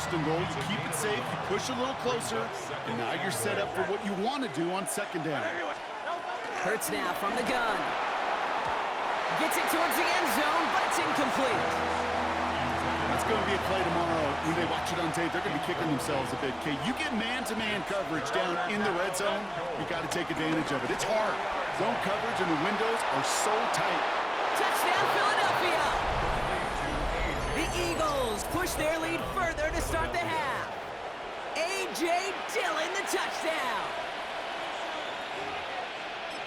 first and goal. You keep it safe, you push a little closer, and now you're set up for what you want to do on second down. Hurts now from the gun. Gets it towards the end zone, but it's incomplete. That's going to be a play tomorrow. When they watch it on tape, they're going to be kicking themselves a bit. Okay, you get man-to-man coverage down in the red zone, you got to take advantage of it. It's hard. Zone coverage and the windows are so tight. Touchdown, Philadelphia! The Eagles push their lead further to start the half. A.J. Dillon, the touchdown.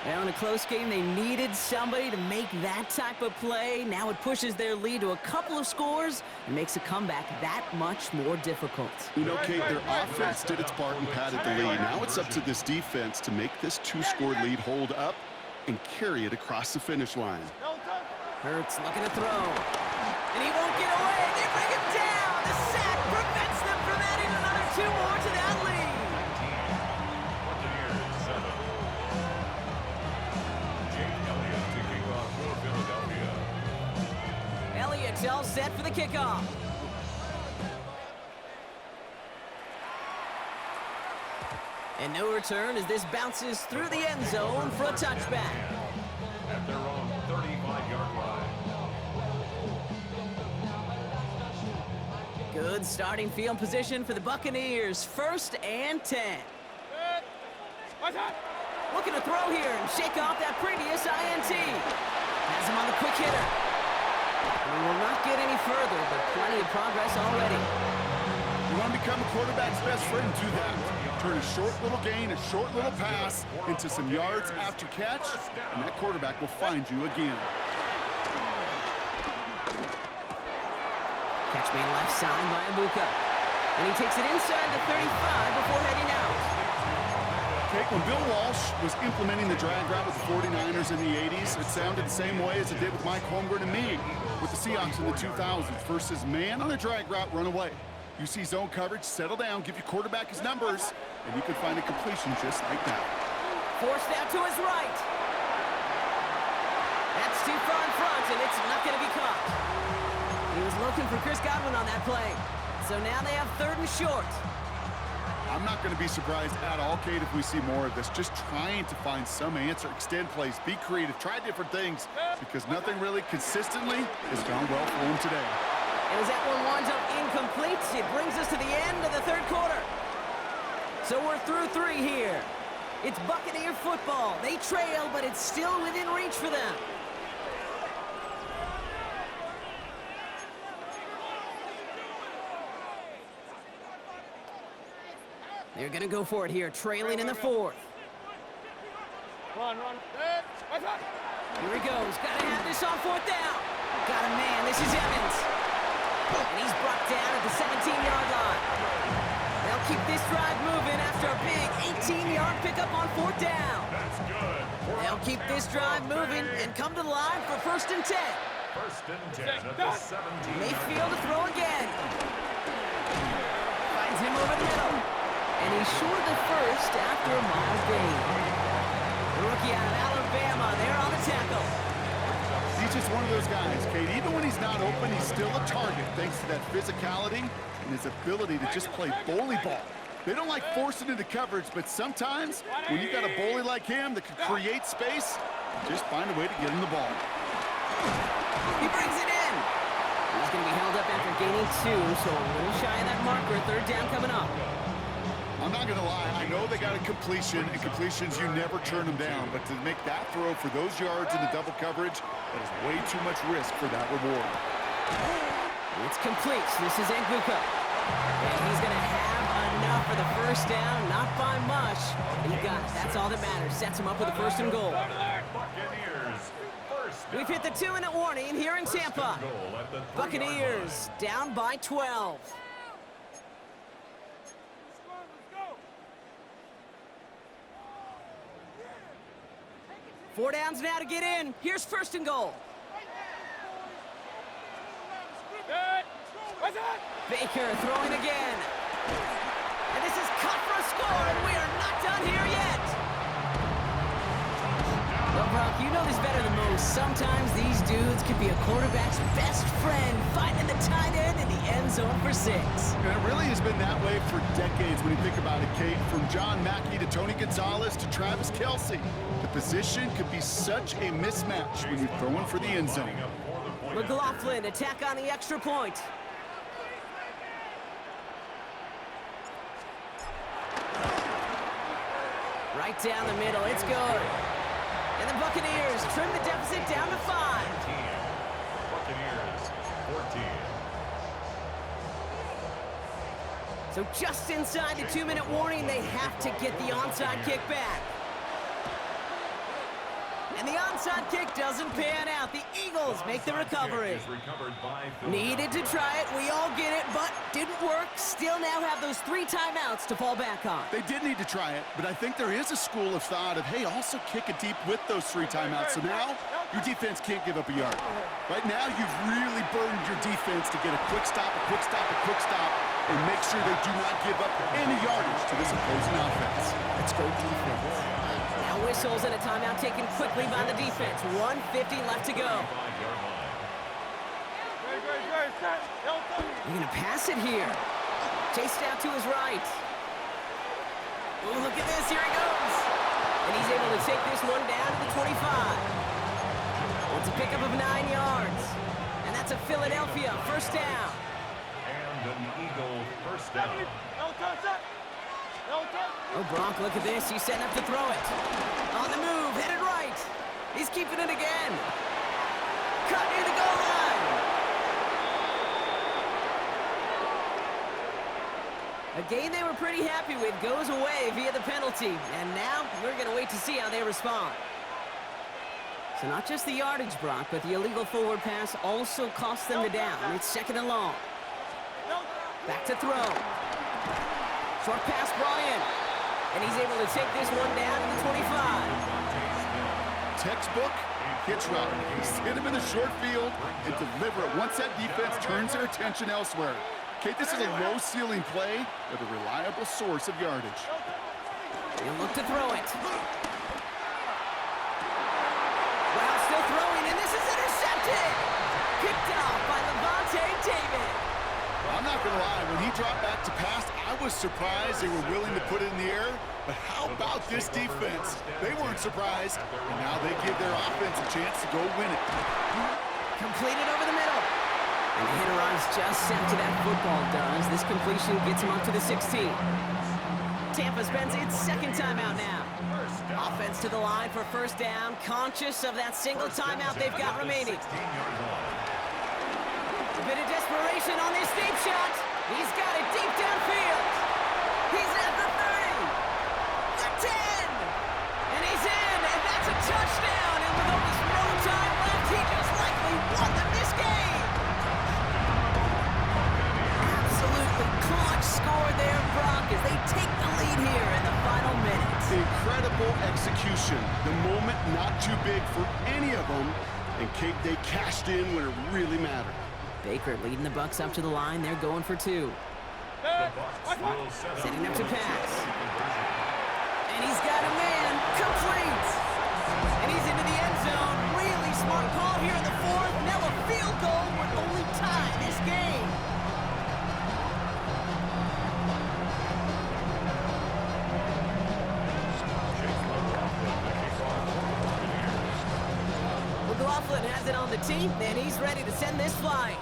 Now in a close game, they needed somebody to make that type of play. Now it pushes their lead to a couple of scores and makes a comeback that much more difficult. You know, Kate, their offense did its part and padded the lead. Now it's up to this defense to make this two-score lead hold up and carry it across the finish line. Hurts looking to throw. And he won't get away. They bring him down. The sack prevents them from adding another 2 more to that lead. Elliott's all set for the kickoff. And no return as this bounces through the end zone for a touchback. At their own 35-yard line. Good starting field position for the Buccaneers. 1st and 10. Looking to throw here and shake off that previous INT. Has him on the quick hitter. We will not get any further, but plenty of progress already. You want to become a quarterback's best friend, do that. Turn a short little gain, a short little pass into some yards after catch, and that quarterback will find you again. Catch made left side by Abuka. And he takes it inside the 35 before heading out. Okay, when Bill Walsh was implementing the drag route with the 49ers in the 80s, it sounded the same way as it did with Mike Holmgren and me with the Seahawks in the 2000s. Versus man on a drag route, run away. You see zone coverage, settle down, give your quarterback his numbers, and you can find a completion just like that. Forced out to his right. That's too far in front, and it's not going to be caught. He was looking for Chris Godwin on that play. So now they have 3rd and short. I'm not going to be surprised at all, Kate, if we see more of this. Just trying to find some answer, extend plays, be creative, try different things, because nothing really consistently has gone well for him today. And as that one winds up incomplete, it brings us to the end of the 3rd quarter. So we're through 3 here. It's Buccaneer football. They trail, but it's still within reach for them. They're going to go for it here, trailing in the 4th. Run. Here he goes. Got to have this on 4th down. Got a man. This is Evans. And he's brought down at the 17-yard line. They'll keep this drive moving after a big 18-yard pickup on 4th down. That's good. They'll keep this drive moving and come to the line for 1st and 10. 1st and 10 at the 17. Mayfield to throw again. Finds him over the middle. And he's short of the 1st after a mile gain. The rookie out of Alabama, there on the tackle. He's just one of those guys, Kate. Even when he's not open, he's still a target thanks to that physicality and his ability to just play bully ball. They don't like forcing into coverage, but sometimes when you got a bully like him that can create space, just find a way to get him the ball. He brings it in. He's going to be held up after gaining 2, so a little shy of that marker. 3rd down coming up. I'm not going to lie, I know they got a completion, and completions, you never turn them down. But to make that throw for those yards in the double coverage, that is way too much risk for that reward. It's complete. This is Abuka. And he's going to have enough for the 1st down, not by much. He got it. That's all that matters. Sets him up with a 1st and goal. We've hit the 2-minute warning here in Tampa. Buccaneers down by 12. 4 downs now to get in. Here's 1st and goal. Baker throwing again. And this is cut for a score, and we are not done here yet. Well, Brock, you know this better than most. Sometimes these dudes can be a quarterback's best friend, finding the tight end in the end zone for 6. And it really has been that way for decades when you think about it, Kate. From John Mackey to Tony Gonzalez to Travis Kelce. The position could be such a mismatch when you're throwing for the end zone. McLaughlin, attack on the extra point. Right down the middle, it's good. And the Buccaneers trim the deficit down to 5. Buccaneers, 14. So just inside the 2-minute warning, they have to get the onside kick back. And the onside kick doesn't pan out. The Eagles make the recovery. Needed to try it. We all get it, but didn't work. Still now have those 3 timeouts to fall back on. They did need to try it, but I think there is a school of thought of, hey, also kick it deep with those 3 timeouts. So now your defense can't give up a yard. Right now, you've really burdened your defense to get a quick stop, a quick stop, a quick stop, and make sure they do not give up any yardage to this opposing offense. Let's go defense. Now whistles and a timeout taken quickly by the defense. 1:50 left to go. You're going to pass it here. Chased out to his right. Oh, look at this. Here he goes. And he's able to take this one down to the 25. It's a pickup of 9 yards. And that's a Philadelphia first down. And an Eagle first down. Oh, Brock, look at this. He's setting up to throw it. On the move, headed right. He's keeping it again. Cut near the goal line. A game they were pretty happy with goes away via the penalty. And now we're going to wait to see how they respond. So not just the yardage, Brock, but the illegal forward pass also cost them the down. It's 2nd and long. Back to throw. Short pass brought in. And he's able to take this one down to the 25. Textbook hitch route. He's hit him in the short field and deliver it once that defense turns their attention elsewhere. Kate, this is a low-ceiling play, but a reliable source of yardage. He'll look to throw it. Brown still throwing, and this is intercepted. Picked off by Levante David. I'm not going to lie, when he dropped back to pass, I was surprised they were willing to put it in the air. But how about this defense? They weren't surprised, and now they give their offense a chance to go win it. Completed over the middle. And the hit arrives just after that football does. This completion gets him up to the 16. Tampa spends its 2nd timeout now. Offense to the line for first down, conscious of that single timeout they've got remaining. A bit of desperation on this deep shot. He's got it deep downfield. He's at the 30. The 10. And he's in, and that's a touchdown. And with almost no time left, he just likely won them this game. Absolutely clutch score there, Brock, as they take the lead here in the final minutes. Incredible execution. The moment not too big for any of them. And Kate, they cashed in when it really mattered. Baker leading the Bucs up to the line. They're going for 2. Setting up to pass. And he's got a man. Complete. And he's into the end zone. Really smart call here in the 4th. Now a field goal would only tie this game. McLaughlin has it on the tee, and he's ready to send this flying.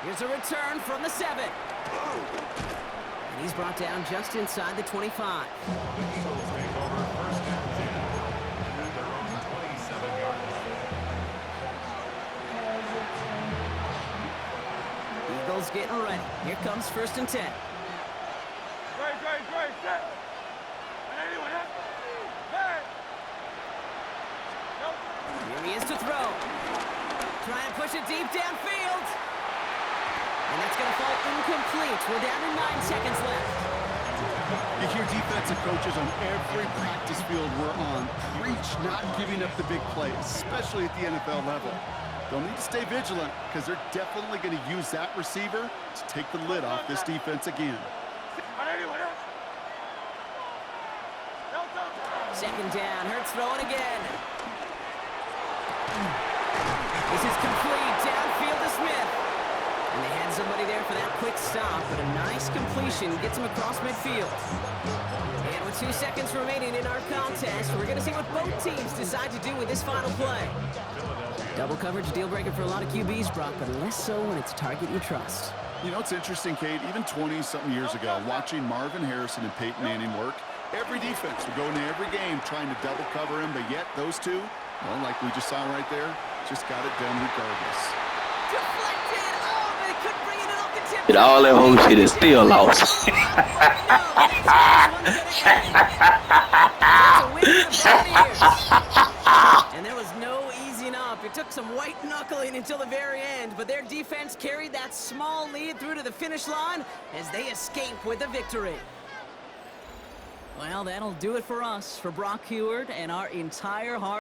Here's a return from the 7. And he's brought down just inside the 25. The Eagles take over first and 10 at their own 27-yard line. Eagles getting ready. Here comes 1st and 10. Here he is to throw. Trying to push it deep downfield. And that's going to fall incomplete. We're down to 9 seconds left. You hear defensive coaches on every practice field we're on preach not giving up the big play, especially at the NFL level. They'll need to stay vigilant because they're definitely going to use that receiver to take the lid off this defense again. Second down. Hurts throwing again. This is complete. Downfield to Smith. And they had somebody there for that quick stop, but a nice completion gets him across midfield. And with 2 seconds remaining in our contest, we're going to see what both teams decide to do with this final play. Double coverage, deal breaker for a lot of QBs, Brock, but less so when it's a target you trust. You know, it's interesting, Kate, even 20-something years ago, watching Marvin Harrison and Peyton Manning work, every defense would go into every game trying to double cover him, but yet those two, well, like we just saw right there, just got it done regardless. Deflected! Oh, they couldn't bring it off the tip. But all that whole shit is still lost. And there was no easing up. It took some white knuckling until the very end, but their defense carried that small lead through to the finish line as they escape with a victory. Well, that'll do it for us, for Brock Heward and our entire